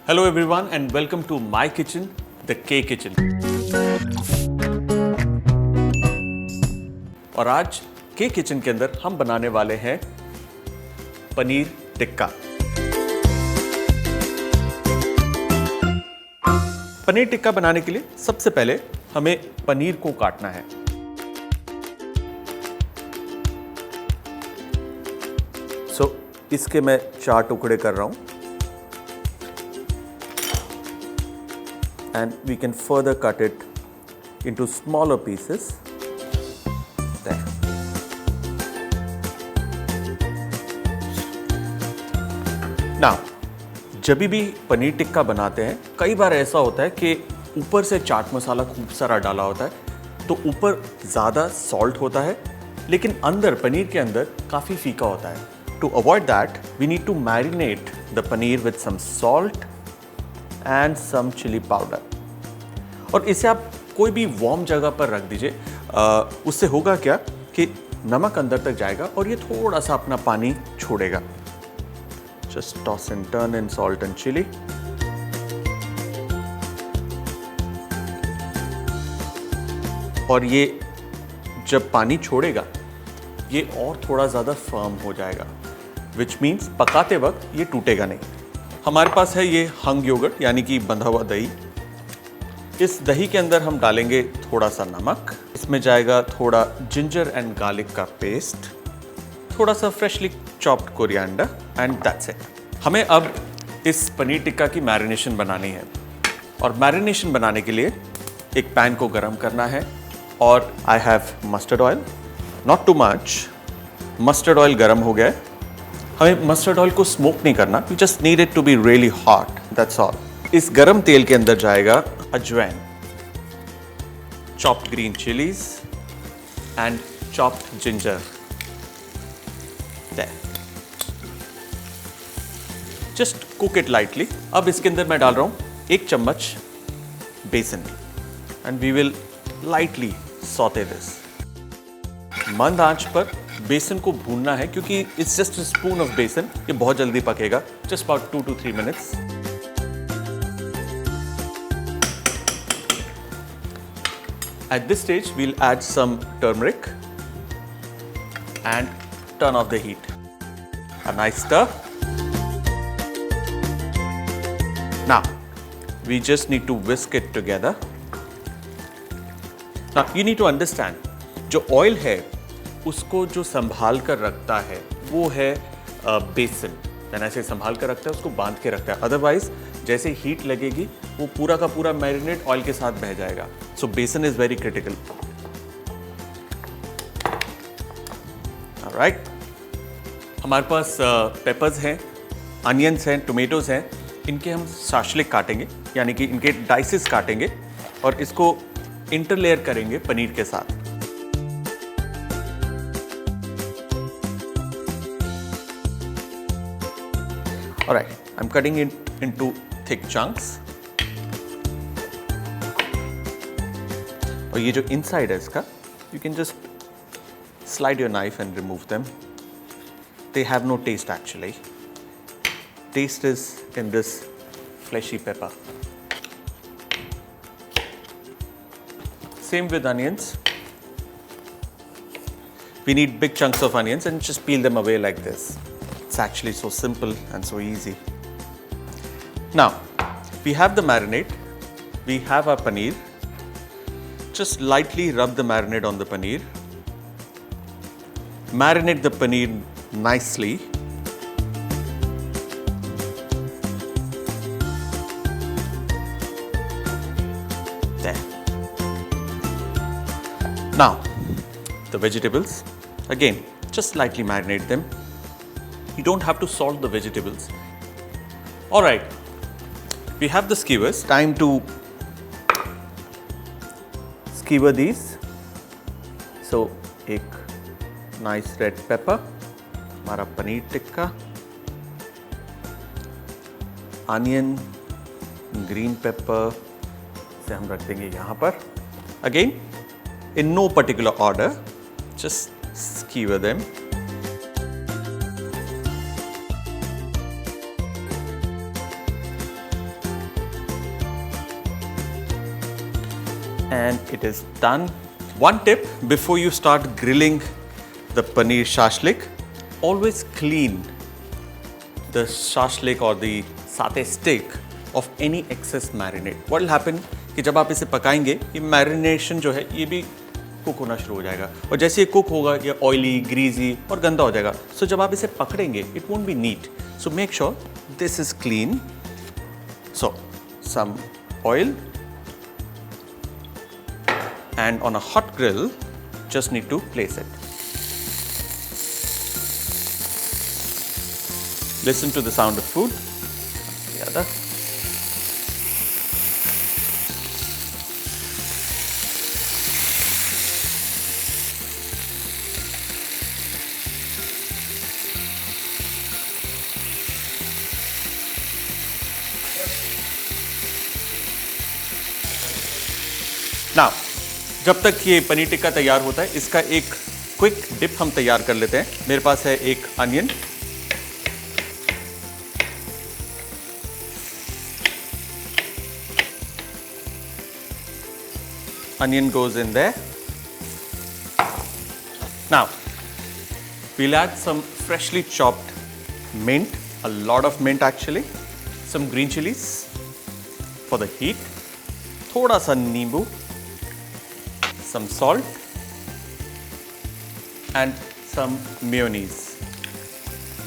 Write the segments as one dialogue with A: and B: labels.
A: Hello everyone and welcome to my kitchen, the K Kitchen. और आज के kitchen के अंदर हम बनाने वाले हैं पनीर टिक्का। पनीर टिक्का बनाने के लिए सबसे पहले हमें पनीर को काटना है। इसके मैं 4 टुकड़े कर रहा हूं। And we can further cut it into smaller pieces. There. Now, जब भी पनीर टिक्का बनाते हैं कई बार ऐसा होता है कि ऊपर से चाट मसाला खूब सारा डाला होता है तो ऊपर ज़्यादा सॉल्ट होता है लेकिन अंदर पनीर के अंदर काफ़ी फीका होता है। To avoid that, we need to marinate the paneer with some salt and some chili powder. और इसे आप कोई भी वार्म जगह पर रख दीजिए। उससे होगा क्या कि नमक अंदर तक जाएगा और ये थोड़ा सा अपना पानी छोड़ेगा। Just toss and turn in salt and chili. और ये जब पानी छोड़ेगा ये और थोड़ा ज़्यादा फर्म हो जाएगा, विच मीन्स पकाते वक्त ये टूटेगा नहीं। हमारे पास है ये हंग योगर्ट यानी कि बंधा हुआ दही। इस दही के अंदर हम डालेंगे थोड़ा सा नमक, इसमें जाएगा थोड़ा जिंजर एंड गार्लिक का पेस्ट, थोड़ा सा freshly chopped coriander and that's it. हमें अब इस पनीर टिक्का की मैरिनेशन बनानी है और मैरिनेशन बनाने के लिए एक पैन को गरम करना है और I have mustard oil, not too much. Mustard oil गरम हो गया है। हमें मस्टर्ड ऑयल को स्मोक नहीं करना, we just need it to be really hot, that's all. इस गरम तेल के अंदर जाएगा अजवाइन, chopped green chillies and chopped ginger. Just cook it lightly. अब इसके अंदर मैं डाल रहा हूं 1 चम्मच बेसन and we will lightly saute this. मंद आंच पर बेसन को भूनना है क्योंकि it's just a spoon of besan, ये बहुत जल्दी पकेगा, just about 2 to 3 minutes। At this stage we'll add some turmeric and turn off the heat. A nice stir. Now we just need to whisk it together. Now you need to understand, जो oil है उसको जो संभाल कर रखता है वो है बेसन। ऐसे संभाल कर रखता है, उसको बांध के रखता है, अदरवाइज जैसे हीट लगेगी वो पूरा का पूरा मैरिनेट ऑयल के साथ बह जाएगा। सो बेसन इज वेरी क्रिटिकल। ऑलराइट, हमारे पास पेपर्स हैं, अनियंस हैं, टोमेटोज हैं। इनके हम शाशलिक काटेंगे यानी कि इनके डाइसेस काटेंगे और इसको इंटरलेयर करेंगे पनीर के साथ। Alright, I'm cutting it into thick chunks. और ये जो inside है इसका, you can just slide your knife and remove them. They have no taste actually. Taste is in this fleshy pepper. Same with onions. We need big chunks of onions and just peel them away like this. It's actually so simple and so easy. Now, we have the marinade, we have our paneer. Just lightly rub the marinade on the paneer. Marinate the paneer nicely. There. Now, the vegetables, again, just lightly marinate them. You don't have to salt the vegetables. All right, we have the skewers. Time to skewer these. So, एक nice red pepper, हमारा paneer tikka, onion, green pepper, से हम रख देंगे यहाँ पर। Again, in no particular order, just skewer them. and it is done. One tip before you start grilling the paneer shashlik, always clean the shashlik or the satay stick of any excess marinade. What will happen कि जब आप इसे पकाएंगे ये marination जो है ये भी कुक होना शुरू हो जाएगा और जैसे ये कुक होगा ये ऑयली, ग्रीजी और गंदा हो जाएगा. सो जब आप इसे पकड़ेंगे it won't be neat. So make sure this is clean. So some oil and on a hot grill just need to place it. Listen to the sound of food. The other. Now, जब तक ये पनीर टिक्का तैयार होता है इसका एक quick dip हम तैयार कर लेते हैं. मेरे पास है एक onion, onion goes in there. Now we'll add some freshly chopped mint, a lot of mint actually, some green chilies for the heat, थोड़ा सा नींबू, some salt and some mayonnaise.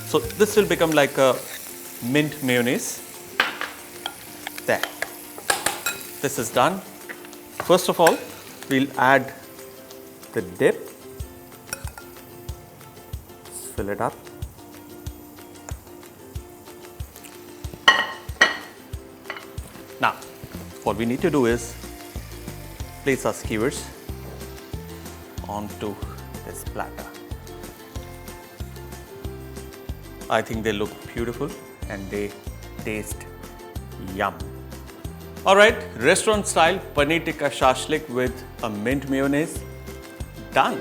A: So this will become like a mint mayonnaise. There. This is done. First of all, we'll add the dip. Fill it up. Now, what we need to do is place our skewers onto this platter. I think they look beautiful and they taste yum. Alright, restaurant style paneer tikka shashlik with a mint mayonnaise, done.